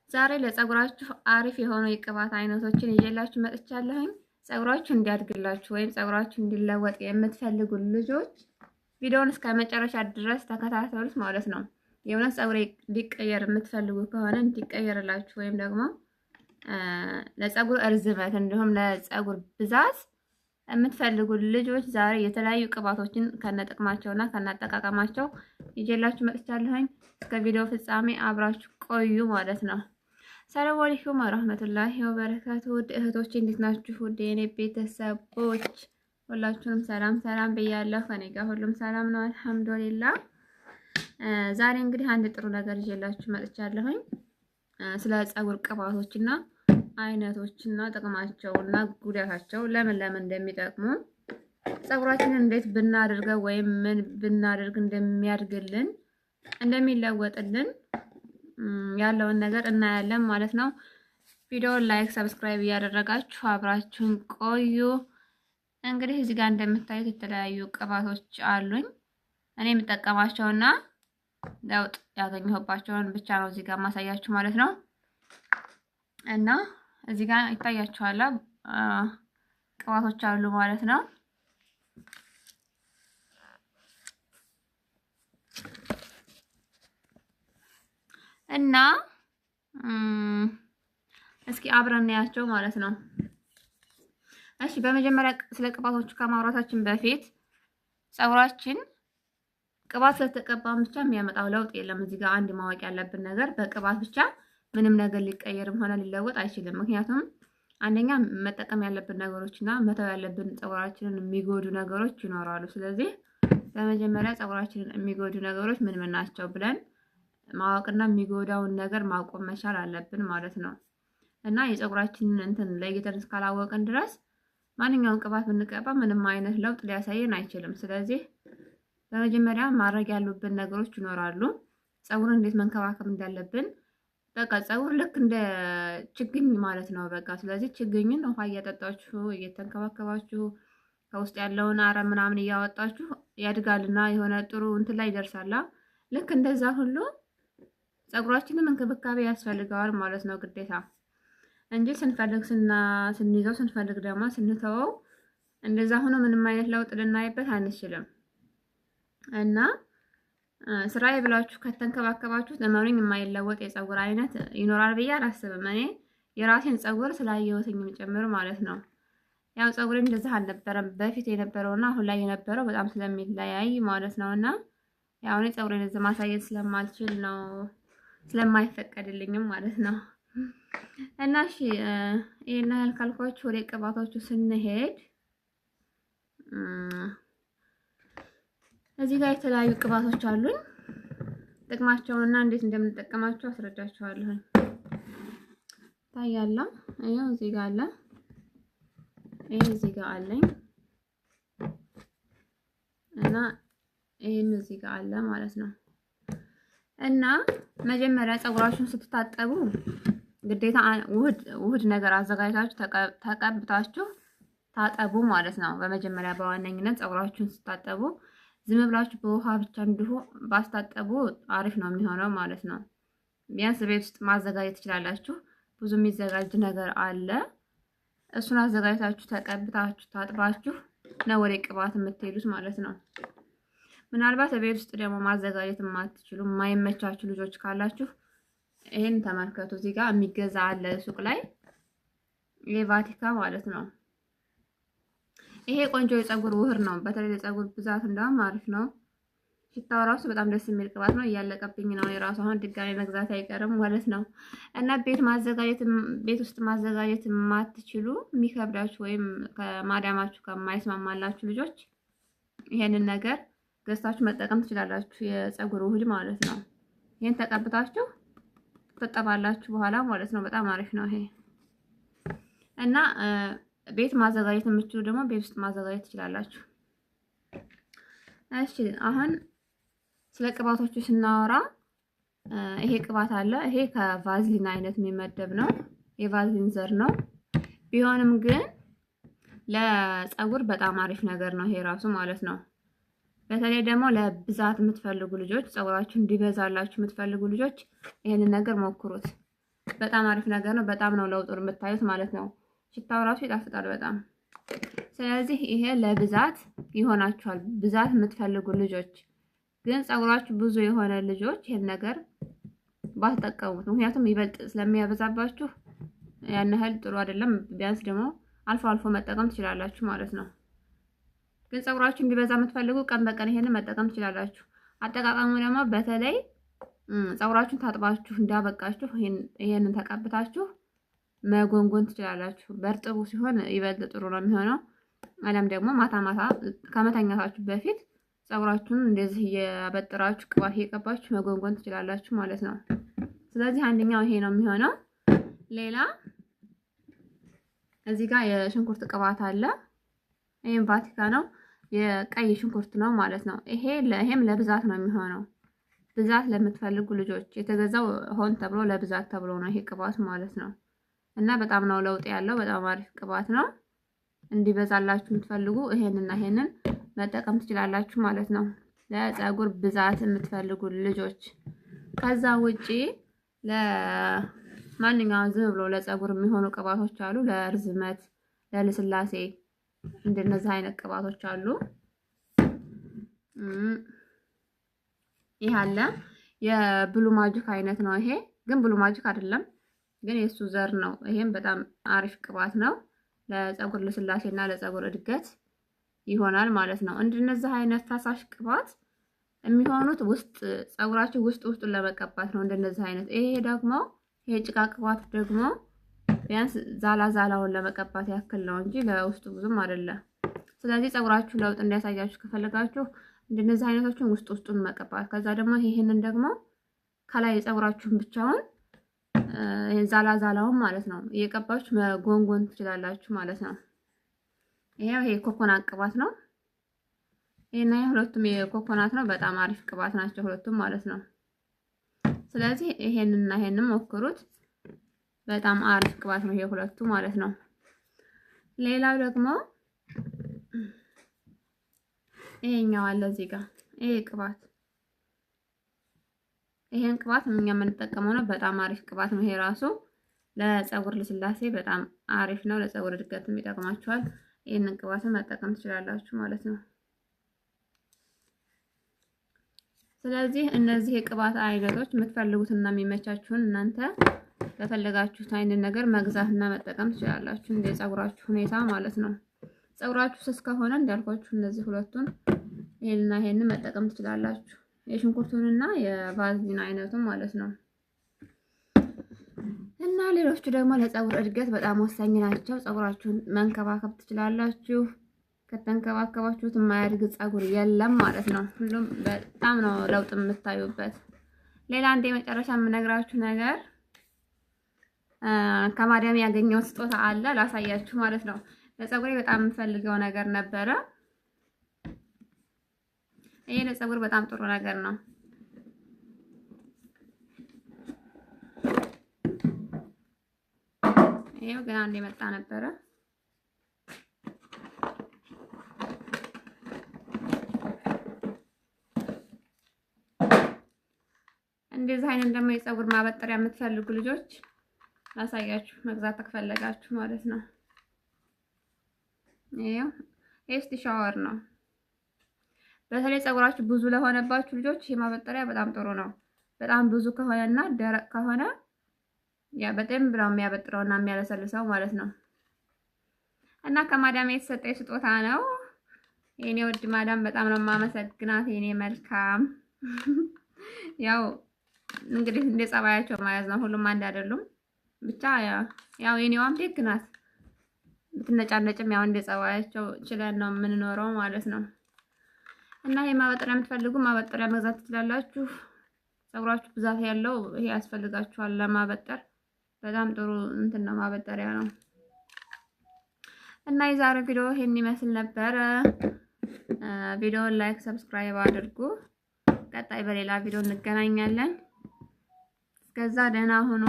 ዛሬ ለፀጉራችሁ አሪፍ የሆኑ የቅባት አይነቶችን ይዤላችሁ መጥቻለሁኝ። ፀጉራችሁ እንዲያድግላችሁ ወይም ፀጉራችሁ እንዲለወጥ የምትፈልጉ ልጆች ቪዲዮውን እስከ መጨረሻ ድረስ ተከታተሉት ማለት ነው። የእውነት ፀጉሬ ሊቀየር የምትፈልጉ ከሆነ እንዲቀየርላችሁ ወይም ደግሞ ለፀጉር እርዝመት እንዲሁም ለፀጉር ብዛት የምትፈልጉ ልጆች ዛሬ የተለያዩ ቅባቶችን ከነጥቅማቸውና ከነአጠቃቀማቸው ይዤላችሁ መጥቻለሁኝ። እስከ ቪዲዮ ፍጻሜ አብራችሁ ቆዩ ማለት ነው። ሰላም አለይኩም ወራህመቱላሂ ወበረካቱ። ውድ እህቶቼ እንዴት ናችሁ? ውድ የኔ ቤተሰቦች ሁላችሁንም ሰላም ብያለሁ። ከኔ ጋር ሁሉም ሰላም ነው አልሐምዱሊላህ። ዛሬ እንግዲህ አንድ ጥሩ ነገር ይዤላችሁ መጥቻለሁኝ። ስለ ፀጉር ቅባቶችና አይነቶችና ጥቅማቸውና ጉዳታቸው ለምን እንደሚጠቅሙ ፀጉራችንን እንዴት ብናደርገው ወይም ምን ብናደርግ እንደሚያድግልን እንደሚለወጥልን ያለውን ነገር እናያለን ማለት ነው። ቪዲዮውን ላይክ፣ ሰብስክራይብ እያደረጋችሁ አብራችሁን ቆዩ። እንግዲህ እዚህ ጋር እንደምታዩት የተለያዩ ቅባቶች አሉኝ። እኔ የምጠቀማቸውና ለውጥ ያገኘሁባቸውን ብቻ ነው እዚህ ጋር ማሳያችሁ ማለት ነው። እና እዚህ ጋር ይታያችኋል ቅባቶች አሉ ማለት ነው። እና እስኪ አብረን እናያቸው ማለት ነው። እሺ በመጀመሪያ ስለ ቅባቶቹ ከማውራታችን በፊት ፀጉራችን ቅባት ስለተቀባን ብቻ የሚያመጣው ለውጥ የለም። እዚህ ጋር አንድ ማወቅ ያለብን ነገር በቅባት ብቻ ምንም ነገር ሊቀየርም ሆነ ሊለወጥ አይችልም። ምክንያቱም አንደኛ መጠቀም ያለብን ነገሮችና መተው ያለብን ፀጉራችንን የሚጎዱ ነገሮች ይኖራሉ። ስለዚህ በመጀመሪያ ፀጉራችንን የሚጎዱ ነገሮች ምን ናቸው ብለን ማወቅና የሚጎዳውን ነገር ማቆም መቻል አለብን ማለት ነው። እና የፀጉራችንን እንትን ለይተን እስካላወቅን ድረስ ማንኛውም ቅባት ብንቀባ ምንም አይነት ለውጥ ሊያሳየን አይችልም። ስለዚህ በመጀመሪያ ማድረግ ያሉብን ነገሮች ይኖራሉ። ፀጉርን እንዴት መንከባከብ እንዳለብን በቃ ፀጉር ልክ እንደ ችግኝ ማለት ነው። በቃ ስለዚህ ችግኝን ውሃ እያጠጣችሁ እየተንከባከባችሁ ከውስጥ ያለውን አረም ምናምን እያወጣችሁ ያድጋልና የሆነ ጥሩ እንትን ላይ ይደርሳላ። ልክ እንደዛ ሁሉ ፀጉራችንም እንክብካቤ ያስፈልገዋል ማለት ነው ግዴታ እንጂ ስንፈልግ ስንይዘው ስንፈልግ ደግሞ ስንተወው እንደዛ ሆኖ ምንም አይነት ለውጥ ልናይበት አንችልም። እና ስራዬ ብላችሁ ከተንከባከባችሁት እመኑኝ የማይለወጥ የፀጉር አይነት ይኖራል ብዬ አላስብም። እኔ የራሴን ፀጉር ስላየሁትኝም ጭምር ማለት ነው። ያው ፀጉሬ እንደዛ አልነበረም በፊት የነበረውና አሁን ላይ የነበረው በጣም ስለሚለያይ ማለት ነውና ያው እኔ ፀጉሬን እዚህ ማሳየት ስለማልችል ነው ስለማይፈቀድልኝም ማለት ነው። እና እሺ ይሄን ያህል ካልኳችሁ ወደ ቅባቶቹ ስንሄድ እዚህ ጋር የተለያዩ ቅባቶች አሉኝ። ጥቅማቸውንና እንዴት እንደምንጠቀማቸው አስረዳችኋለሁ። ታያላ ይሄው እዚህ ጋር አለ፣ ይሄ እዚህ ጋር አለኝ እና ይሄን እዚህ ጋር አለ ማለት ነው። እና መጀመሪያ ፀጉራችሁን ስትታጠቡ ግዴታ ውህድ ነገር አዘጋጅታችሁ ተቀብታችሁ ታጠቡ ማለት ነው። በመጀመሪያ በዋነኝነት ፀጉራችሁን ስታጠቡ ዝም ብላችሁ በውሃ ብቻ እንዲሁ ባስታጠቡ አሪፍ ነው የሚሆነው ማለት ነው። ቢያንስ ቤት ውስጥ ማዘጋጀት ትችላላችሁ። ብዙ የሚዘጋጅ ነገር አለ። እሱን አዘጋጅታችሁ ተቀብታችሁ ታጥባችሁ ነው ወደ ቅባት የምትሄዱት ማለት ነው። ምናልባት ቤት ውስጥ ደግሞ ማዘጋጀት የማትችሉ የማይመቻችሁ ልጆች ካላችሁ ይሄን ተመልከቱ። እዚህ ጋር የሚገዛ አለ ሱቅ ላይ የቫቲካ ማለት ነው። ይሄ ቆንጆ የፀጉር ውህድ ነው። በተለይ ለፀጉር ብዛት እንደውም አሪፍ ነው። ሽታው ራሱ በጣም ደስ የሚል ቅባት ነው። እያለቀብኝ ነው የራሱ አሁን ድጋሜ መግዛት አይቀርም ማለት ነው። እና ቤት ውስጥ ማዘጋጀት የማትችሉ የሚከብዳችሁ ወይም ከማዳማችሁ ከማይስማማላችሁ ልጆች ይሄንን ነገር ገዝታችሁ መጠቀም ትችላላችሁ። የፀጉር ውህድ ማለት ነው። ይሄን ተቀብታችሁ ትጠባላችሁ በኋላ ማለት ነው። በጣም አሪፍ ነው ይሄ። እና ቤት ማዘጋጀት የምትችሉ ደግሞ ቤት ውስጥ ማዘጋጀት ትችላላችሁ። እሺ አሁን ስለ ቅባቶቹ ስናወራ ይሄ ቅባት አለ። ይሄ ከቫዝሊን አይነት የሚመደብ ነው። የቫዝሊን ዘር ነው። ቢሆንም ግን ለፀጉር በጣም አሪፍ ነገር ነው ይሄ ራሱ ማለት ነው። በተለይ ደግሞ ለብዛት የምትፈልጉ ልጆች ፀጉራችሁ እንዲበዛላችሁ የምትፈልጉ ልጆች ይሄንን ነገር ሞክሩት። በጣም አሪፍ ነገር ነው። በጣም ነው ለውጡን የምታዩት ማለት ነው። ሽታው ራሱ ይጣፍጣል በጣም። ስለዚህ ይሄ ለብዛት ይሆናችኋል። ብዛት የምትፈልጉ ልጆች ግን ፀጉራችሁ ብዙ የሆነ ልጆች ይሄን ነገር ባትጠቀሙት፣ ምክንያቱም ይበልጥ ስለሚያበዛባችሁ ያን ያህል ጥሩ አይደለም። ቢያንስ ደግሞ አልፎ አልፎ መጠቀም ትችላላችሁ ማለት ነው። ግን ፀጉራችሁ እንዲበዛ የምትፈልጉ ቀን በቀን ይሄንን መጠቀም ትችላላችሁ። አጠቃቀሙ ደግሞ በተለይ ፀጉራችሁን ታጥባችሁ እንዳበቃችሁ ይሄንን ተቀብታችሁ መጎንጎን ትችላላችሁ። በእርጥቡ ሲሆን ይበልጥ ጥሩ ነው የሚሆነው። አለም ደግሞ ማታ ማታ ከመተኛታችሁ በፊት ፀጉራችሁን እንደዚህ እያበጥራችሁ ቅባት እየቀባችሁ መጎንጎን ትችላላችሁ ማለት ነው። ስለዚህ አንደኛው ይሄ ነው የሚሆነው። ሌላ እዚህ ጋር የሽንኩርት ቅባት አለ። ይሄም ቫቲካ ነው፣ የቀይ ሽንኩርት ነው ማለት ነው። ይሄም ለብዛት ነው የሚሆነው። ብዛት ለምትፈልጉ ልጆች የተገዛው ሆን ተብሎ ለብዛት ተብሎ ነው ይሄ ቅባት ማለት ነው። እና በጣም ነው ለውጥ ያለው። በጣም አሪፍ ቅባት ነው። እንዲበዛላችሁ የምትፈልጉ ይሄንን መጠቀም ትችላላችሁ ማለት ነው። ለፀጉር ብዛት የምትፈልጉ ልጆች። ከዛ ውጪ ለማንኛውም ዝም ብሎ ለፀጉር የሚሆኑ ቅባቶች አሉ። ለርዝመት፣ ለልስላሴ እንደነዚህ አይነት ቅባቶች አሉ። ይሄ አለ። የብሉ ማጂክ አይነት ነው። ይሄ ግን ብሉ ማጂክ አይደለም፣ ግን የሱ ዘር ነው። ይሄም በጣም አሪፍ ቅባት ነው። ለፀጉር ልስላሴና ለፀጉር እድገት ይሆናል ማለት ነው። እንደነዚህ አይነት ፈሳሽ ቅባት የሚሆኑት ፀጉራችሁ ውስጡን ለመቀባት ነው። እንደነዚህ አይነት ይሄ ደግሞ ጭቃ ቅባት ደግሞ ቢያንስ ዛላውን ለመቀባት ያክል ነው እንጂ ለውስጡ ብዙም አይደለም። ስለዚህ ፀጉራችሁ ለውጥ እንዲያሳያችሁ ከፈለጋችሁ እንደነዚህ አይነቶችን ውስጡን መቀባት፣ ከዛ ደግሞ ይሄንን ደግሞ ከላይ ፀጉራችሁን ብቻውን ዛላውን ማለት ነው እየቀባችሁ መጎንጎን ትችላላችሁ ማለት ነው። ይሄ ኮኮናት ቅባት ነው። ይሄና ሁለቱም የኮኮናት ነው። በጣም አሪፍ ቅባት ናቸው ሁለቱም ማለት ነው። ስለዚህ ይሄንን ሞክሩት። በጣም አሪፍ ቅባት ነው ይሄ ሁለቱ ማለት ነው። ሌላው ደግሞ ይሄኛው አለ እዚህ ጋር ይሄ ቅባት ይሄን ቅባት እኛ የምንጠቀመው ነው። በጣም አሪፍ ቅባት ነው ይሄ ራሱ ለፀጉር ልስላሴ በጣም አሪፍ ነው። ለፀጉር እድገትም ይጠቅማችኋል። ይሄንን ቅባትን መጠቀም ትችላላችሁ ማለት ነው። ስለዚህ እነዚህ የቅባት አይነቶች የምትፈልጉትና የሚመቻችሁን እናንተ ለፈለጋችሁት አይነት ነገር መግዛትና መጠቀም ትችላላችሁ፣ እንደ ፀጉራችሁ ሁኔታ ማለት ነው። ፀጉራችሁ ስስ ከሆነ እንዳልኳችሁ እነዚህ ሁለቱን ይሄንን መጠቀም ትችላላችሁ። የሽንኩርቱንና የቫዝሊን አይነቱን ማለት ነው። እና ሌሎቹ ደግሞ ለፀጉር እድገት በጣም ወሳኝ ናቸው። ፀጉራችሁን መንከባከብ ትችላላችሁ። ከተንከባከባችሁት የማያድግ ፀጉር የለም ማለት ነው። ሁሉም በጣም ነው ለውጥ የምታዩበት። ሌላ አንድ የመጨረሻ የምነግራችሁ ነገር ከማዳም ያገኘው ስጦታ አለ ላሳያችሁ ማለት ነው። ለፀጉሬ በጣም የምፈልገው ነገር ነበረ። ይሄ ለፀጉር በጣም ጥሩ ነገር ነው። ይሄው ገና እንደመጣ ነበረ። እንደዚህ አይነት ደግሞ የፀጉር ማበጠሪያ የምትፈልጉ ልጆች ላሳያችሁ፣ መግዛት ከፈለጋችሁ ማለት ነው። ይሄው ኤስቲ ሻወር ነው። በተለይ ፀጉራችሁ ብዙ ለሆነባችሁ ልጆች ይሄ ማበጠሪያ በጣም ጥሩ ነው። በጣም ብዙ ከሆነና ደረቅ ከሆነ ያ በደንብ ነው የሚያበጥረውና የሚያለሰልሰው ማለት ነው። እና ከማዳም የተሰጠኝ ስጦታ ነው። የኔ ውድ ማዳም በጣም ነው የማመሰግናት። የኔ መልካም ያው እንግዲህ እንደ ጸባያቸው ማያዝ ነው። ሁሉም አንድ አይደሉም። ብቻ ያው የኔዋም ደግ ናት። ብትነጫነጭም ያው እንደ ጸባያቸው ችለን ነው የምንኖረው ማለት ነው። እና ይሄ ማበጠሪያ የምትፈልጉ ማበጠሪያ መግዛት ትችላላችሁ። ፀጉራችሁ ብዛት ያለው ይሄ ያስፈልጋችኋል ለማበጠር። በጣም ጥሩ እንትን ነው፣ ማበጠሪያ ነው። እና የዛሬው ቪዲዮ ይሄን ይመስል ነበረ። ቪዲዮውን ላይክ፣ ሰብስክራይብ አድርጉ። ቀጣይ በሌላ ቪዲዮ እንገናኛለን። እስከዛ ደህና ሁኑ።